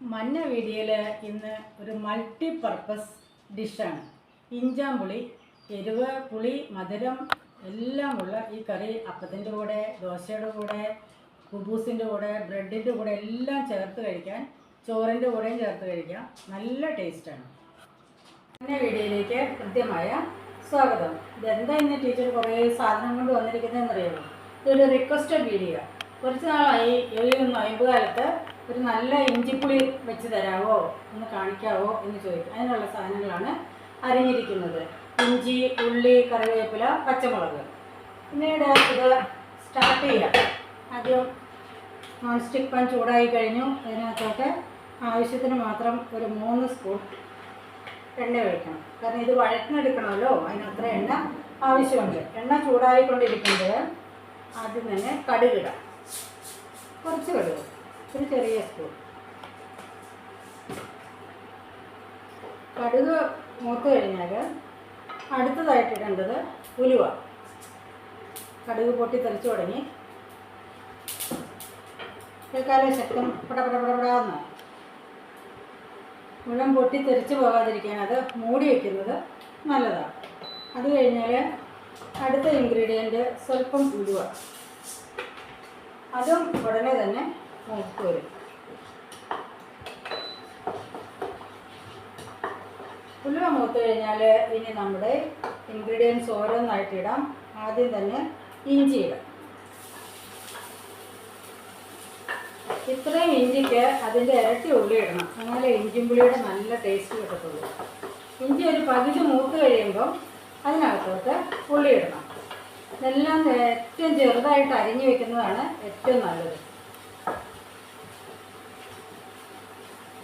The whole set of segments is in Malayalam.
മഞ്ഞ വീഡിയോയിൽ ഇന്ന് ഒരു മൾട്ടി പർപ്പസ് ഡിഷാണ്. ഇഞ്ചാമ്പുളി, എരിവ്, പുളി, മധുരം എല്ലാമുള്ള ഈ കറി അപ്പത്തിൻ്റെ കൂടെ, ദോശയുടെ കൂടെ, കുബൂസിൻ്റെ കൂടെ, ബ്രെഡിൻ്റെ കൂടെ എല്ലാം ചേർത്ത് കഴിക്കാൻ, ചോറിൻ്റെ കൂടെയും ചേർത്ത് കഴിക്കാം. നല്ല ടേസ്റ്റാണ്. മഞ്ഞ വീഡിയോയിലേക്ക് കൃത്യമായ സ്വാഗതം. ഇതെന്താ ഇന്ന് ടീച്ചർ കുറേ സാധനം കൊണ്ട് വന്നിരിക്കുന്നതെന്നറിയാമോ? ഇതൊരു റിക്വസ്റ്റഡ് വീഡിയോ. കുറച്ച് നാളായി ഈ നോയമ്പുകാലത്ത് ഒരു നല്ല ഇഞ്ചിപ്പുളി വെച്ച് തരാമോ, ഒന്ന് കാണിക്കാവോ എന്ന് ചോദിക്കും. അതിനുള്ള സാധനങ്ങളാണ് അരിഞ്ഞിരിക്കുന്നത്: ഇഞ്ചി, ഉള്ളി, കറിവേപ്പില, പച്ചമുളക്. പിന്നീട് ഇത് സ്റ്റാർട്ട് ചെയ്യാം. ആദ്യം നോൺ സ്റ്റിക്ക് പാൻ ചൂടായി കഴിഞ്ഞു. അതിനകത്തോട്ട് ആവശ്യത്തിന് മാത്രം ഒരു 3 സ്പൂൺ എണ്ണ ഒഴിക്കണം. കാരണം ഇത് വഴറ്റിനെടുക്കണമല്ലോ, അതിനത്ര എണ്ണ ആവശ്യമുണ്ട്. എണ്ണ ചൂടായിക്കൊണ്ടിരിക്കുമ്പോൾ ആദ്യം തന്നെ കടുകിടാം. കുറച്ച് കടുക്, ഒരു ചെറിയ സ്പൂൺ കടുക് മൂത്ത് കഴിഞ്ഞാൽ അടുത്തതായിട്ടിടേണ്ടത് ഉലുവ. കടുക് പൊട്ടി തെറിച്ചു തുടങ്ങി. കേൾക്കാലോ ശക്തം പടപടപടപടാന്ന്. മുഴുവൻ പൊട്ടി തെറിച്ച് പോകാതിരിക്കാൻ അത് മൂടി വയ്ക്കുന്നത് നല്ലതാണ്. അത് കഴിഞ്ഞാൽ അടുത്ത ഇൻഗ്രീഡിയൻറ്റ് സ്വല്പം ഉലുവ. അതും ഉടനെ തന്നെ മൂത്ത് വരും. ഉലുവ മൂത്ത് കഴിഞ്ഞാൽ ഇനി നമ്മുടെ ഇൻഗ്രീഡിയൻസ് ഓരോന്നായിട്ടിടാം. ആദ്യം തന്നെ ഇഞ്ചി ഇടാം. ഇത്രയും ഇഞ്ചിക്ക് അതിൻ്റെ ഇരട്ടി ഉള്ളി ഇടണം, എന്നാലേ ഇഞ്ചിമ്പുളിയുടെ നല്ല ടേസ്റ്റ് കിട്ടത്തുള്ളൂ. ഇഞ്ചി ഒരു പകുതി മൂത്ത് കഴിയുമ്പം അതിനകത്തോട്ട് ഉള്ളി ഇടണം. ഇതെല്ലാം ഏറ്റവും ചെറുതായിട്ട് അരിഞ്ഞു വെക്കുന്നതാണ് ഏറ്റവും നല്ലത്.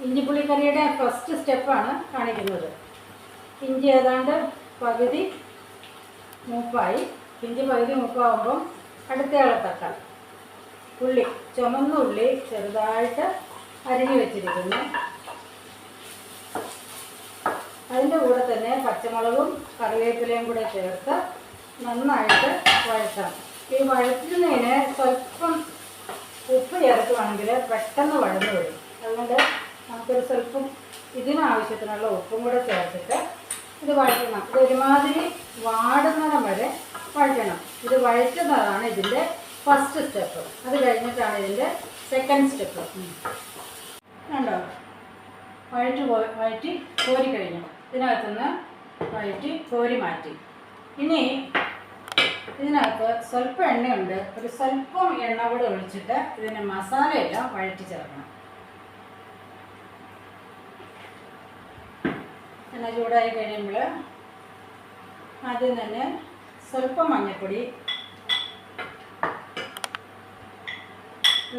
ഇഞ്ചിപ്പുളിക്കറിയുടെ ഫസ്റ്റ് സ്റ്റെപ്പാണ് കാണിക്കുന്നത്. ഇഞ്ചി ഏതാണ്ട് പകുതി മൂപ്പായി. ഇഞ്ചി പകുതി മൂപ്പാകുമ്പം അടുത്തയാളെ തട്ടാം. ഉള്ളി, ചുമന്ന ഉള്ളി ചെറുതായിട്ട് അരിഞ്ഞു വെച്ചിരിക്കുന്നു. അതിൻ്റെ കൂടെ തന്നെ പച്ചമുളകും കറിവേപ്പിലയും കൂടെ ചേർത്ത് നന്നായിട്ട് വഴറ്റാം. ഈ വഴറ്റുന്നതിന് സ്വല്പം ഉപ്പ് ചേർക്കുവാണെങ്കിൽ പെട്ടെന്ന് വഴന്നു വരും. അതുകൊണ്ട് നമുക്കൊരു സ്വല്പം ഇതിനാവശ്യത്തിനുള്ള ഉപ്പും കൂടെ ചേർത്തിട്ട് ഇത് വഴറ്റണം. ഇത് ഒരുമാതിരി വാടുന്നിടം വരെ വഴറ്റണം. ഇത് വഴറ്റുന്നതാണ് ഇതിൻ്റെ ഫസ്റ്റ് സ്റ്റെപ്പ്. അത് കഴിഞ്ഞിട്ടാണ് ഇതിൻ്റെ സെക്കൻഡ് സ്റ്റെപ്പ്. കണ്ടോ, വഴറ്റി കോരി കഴിഞ്ഞു. ഇതിനകത്തുനിന്ന് വഴറ്റി കോരി മാറ്റി. ഇനി ഇതിനകത്ത് സ്വല്പം എണ്ണയുണ്ട്. ഒരു സ്വല്പം എണ്ണ കൂടെ ഒഴിച്ചിട്ട് ഇതിന് മസാലയെല്ലാം വഴറ്റി ചേർക്കണം. എണ്ണ ചൂടായി കഴിയുമ്പോൾ ആദ്യം തന്നെ സ്വല്പം മഞ്ഞൾപ്പൊടി,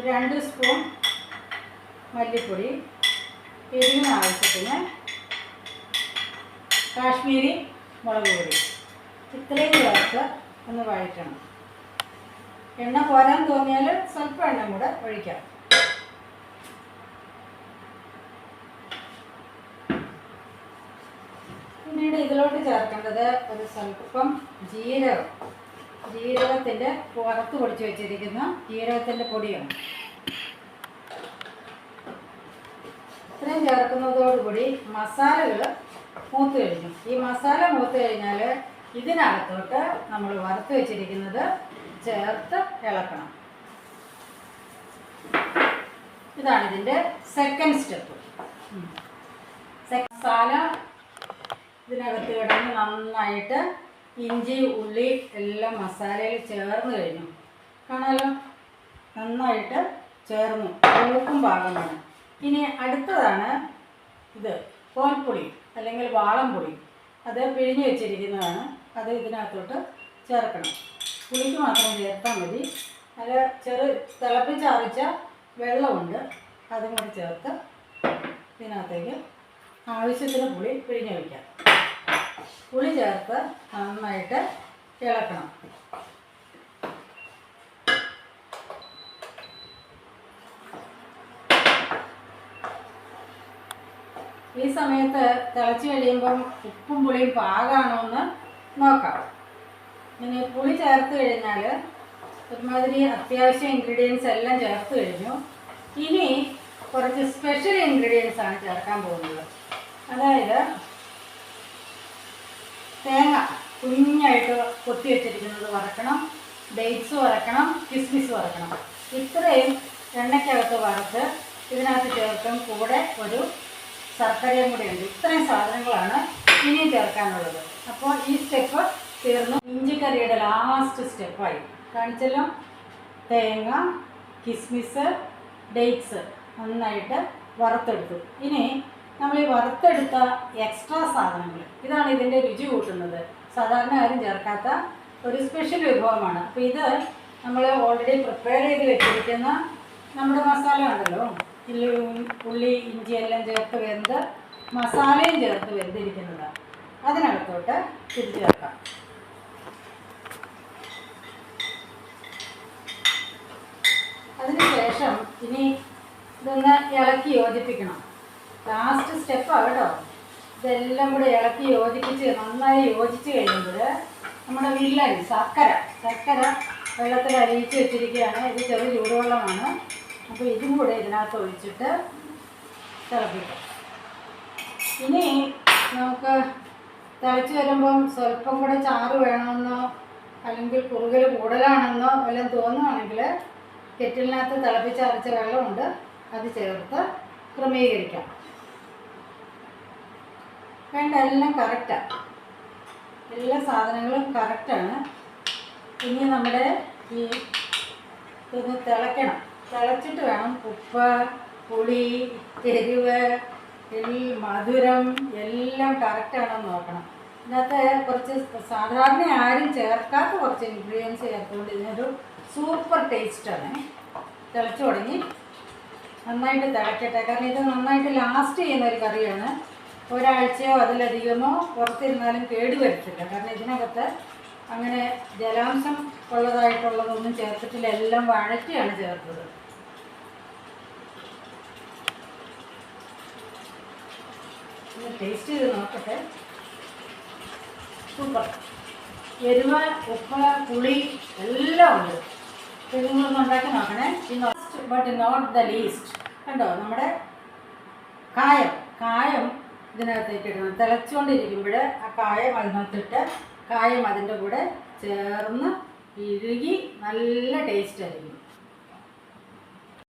2 സ്പൂൺ മല്ലിപ്പൊടി, എരിവിന് ആവശ്യത്തിന് കാശ്മീരി മുളക് പൊടി, ഇത്രയും ചേർത്ത് ഒന്ന് വഴറ്റണം. എണ്ണ പോരാൻ തോന്നിയാൽ സ്വല്പം എണ്ണ കൂടെ ഒഴിക്കാം. പിന്നീട് ഇതിലോട്ട് ചേർക്കേണ്ടത് ഒരു സ്വല്പം ജീരകം. ജീരകത്തിൻ്റെ പുറത്ത് പൊടിച്ച് വെച്ചിരിക്കുന്ന ജീരകത്തിൻ്റെ പൊടിയാണ്. ഇത്രയും ചേർക്കുന്നതോടുകൂടി മസാലകൾ മൂത്ത് കഴിഞ്ഞു. ഈ മസാല മൂത്ത് കഴിഞ്ഞാൽ ഇതിനകത്തോട്ട് നമ്മൾ വറുത്ത് വെച്ചിരിക്കുന്നത് ചേർത്ത് ഇളക്കണം. ഇതാണ് ഇതിൻ്റെ സെക്കൻഡ് സ്റ്റെപ്പ്. മസാല ഇതിനകത്ത് കിടന്ന് നന്നായിട്ട് ഇഞ്ചി, ഉള്ളി എല്ലാം മസാലയിൽ ചേർന്ന് കഴിഞ്ഞു. കാണാലോ, നന്നായിട്ട് ചേർന്നു. മൂക്കും പാകമാണ്. ഇനി അടുത്തതാണ് ഇത് കോൽപ്പുളി അല്ലെങ്കിൽ വാളംപുളി. അത് പിഴിഞ്ഞ് വെച്ചിരിക്കുന്നതാണ്. അത് ഇതിനകത്തോട്ട് ചേർക്കണം. പുളിക്ക് മാത്രം ചേർത്താൽ മതി. നല്ല തിളപ്പിച്ചാറിച്ച വെള്ളമുണ്ട്, അതും കൂടി ചേർത്ത് ഇതിനകത്തേക്ക് ആവശ്യത്തിന് പുളി പിഴിഞ്ഞ് വയ്ക്കാം. പുളി ചേർത്ത് നന്നായിട്ട് ഇളക്കണം. ഈ സമയത്ത് തിളച്ച് കഴിയുമ്പം ഉപ്പും പുളിയും പാകമാണോ എന്ന് നോക്കാം. ഇനി പുളി ചേർത്ത് കഴിഞ്ഞാൽ ഒരുമാതിരി അത്യാവശ്യം ഇൻഗ്രീഡിയൻസ് എല്ലാം ചേർത്ത് കഴിഞ്ഞു. ഇനി കുറച്ച് സ്പെഷ്യൽ ഇൻഗ്രീഡിയൻസ് ആണ് ചേർക്കാൻ പോകുന്നത്. അതായത് തേങ്ങ കുഞ്ഞായിട്ട് കൊത്തി വെച്ചിരിക്കുന്നത് വറക്കണം, ഡേറ്റ്സ് വറക്കണം, കിസ്മിസ് വറക്കണം. ഇത്രയും എണ്ണയ്ക്കകത്ത് വറുത്ത് ഇതിനകത്ത് ചേർക്കും. കൂടെ ഒരു ശർക്കരയും കൂടെ ഉണ്ട്. ഇത്രയും സാധനങ്ങളാണ് ഇനിയും ചേർക്കാനുള്ളത്. അപ്പോൾ ഈ സ്റ്റെപ്പ് തീർന്നു. ഇഞ്ചിക്കറിയുടെ ലാസ്റ്റ് സ്റ്റെപ്പായി കാണിച്ചല്ലോ. തേങ്ങ, കിസ്മിസ്, ഡേറ്റ്സ് നന്നായിട്ട് വറുത്തെടുത്തു. ഇനി നമ്മൾ ഈ വറുത്തെടുത്ത എക്സ്ട്രാ സാധനങ്ങൾ, ഇതാണ് ഇതിൻ്റെ രുചി കൂട്ടുന്നത്. സാധാരണ ആരും ചേർക്കാത്ത ഒരു സ്പെഷ്യൽ വിഭവമാണ്. അപ്പോൾ ഇത് നമ്മൾ ഓൾറെഡി പ്രിപ്പയർ ചെയ്ത് വെച്ചിരിക്കുന്ന നമ്മുടെ മസാല ഉണ്ടല്ലോ, ഉള്ളി ഇഞ്ചി എല്ലാം ചേർത്ത് വെന്ത് മസാലയും ചേർത്ത് വെന്തിരിക്കുന്നതാണ്. അതിനകത്തോട്ട് ഇത് ചേർക്കാം. അതിനുശേഷം ഇനി ഇതൊന്ന് ഇളക്കി യോജിപ്പിക്കണം. ലാസ്റ്റ് സ്റ്റെപ്പാണ് കേട്ടോ. ഇതെല്ലാം കൂടെ ഇളക്കി യോജിപ്പിച്ച് നന്നായി യോജിച്ച് കഴിയുമ്പോൾ നമ്മുടെ വില്ലൻ ശർക്കര വെള്ളത്തിൽ അലിയിച്ച് വെച്ചിരിക്കുകയാണ്. ഇത് ചെറു ചൂടുവെള്ളമാണ്. അപ്പോൾ ഇതും കൂടെ ഇതിനകത്ത് ഒഴിച്ചിട്ട് തിളപ്പിക്കാം. ഇനി നമുക്ക് തിളച്ച് വരുമ്പം സ്വല്പം കൂടെ ചാറ് വേണമെന്നോ അല്ലെങ്കിൽ കുറുകൽ കൂടുതലാണെന്നോ വല്ലതും തോന്നുകയാണെങ്കിൽ കെറ്റിലിനകത്ത് തിളപ്പിച്ചരച്ച വെള്ളമുണ്ട്, അത് ചേർത്ത് ക്രമീകരിക്കാം. വേണ്ട, എല്ലാം കറക്റ്റാണ്, എല്ലാ സാധനങ്ങളും കറക്റ്റാണ്. ഇനി നമ്മുടെ ഈ ഇതൊന്ന് തിളയ്ക്കണം. തിളച്ചിട്ട് വേണം ഉപ്പ്, പുളി, എരിവ്, മധുരം എല്ലാം കറക്റ്റാണെന്ന് നോക്കണം. ഇതിനകത്ത് കുറച്ച് സാധാരണ ആരും ചേർക്കാത്ത കുറച്ച് ഇൻഗ്രീഡിയൻസ് ചേർത്തുകൊണ്ട് ഇതിനൊരു സൂപ്പർ ടേസ്റ്റാണ്. തിളച്ചു തുടങ്ങി, നന്നായിട്ട് തിളക്കട്ടെ. കാരണം ഇത് നന്നായിട്ട് ലാസ്റ്റ് ചെയ്യുന്ന ഒരു കറിയാണ്. ഒരാഴ്ചയോ അതിലധികമോ പുറത്തിരുന്നാലും കേടുവരത്തില്ല. കാരണം ഇതിനകത്ത് അങ്ങനെ ജലാംശം ഉള്ളതായിട്ടുള്ളതൊന്നും ചേർത്തിട്ടില്ല, എല്ലാം വഴറ്റിയാണ് ചേർത്തത്. ടേസ്റ്റ് ചെയ്ത് നോക്കട്ടെ. സൂപ്പർ. എരിവ്, ഉപ്പ്, പുളി എല്ലാം ഉണ്ട്. നിങ്ങളൊന്ന് ഉണ്ടാക്കി നോക്കണേ. But not the least. കണ്ടോ, നമ്മുടെ കായം ഇതിനകത്തേക്ക് ഇടണം. തിളച്ചുകൊണ്ടിരിക്കുമ്പോൾ ആ കായം അതിനകത്തിട്ട് കായം അതിൻ്റെ കൂടെ ചേർന്ന് ഇഴുകി നല്ല ടേസ്റ്റ് ആയിരിക്കും.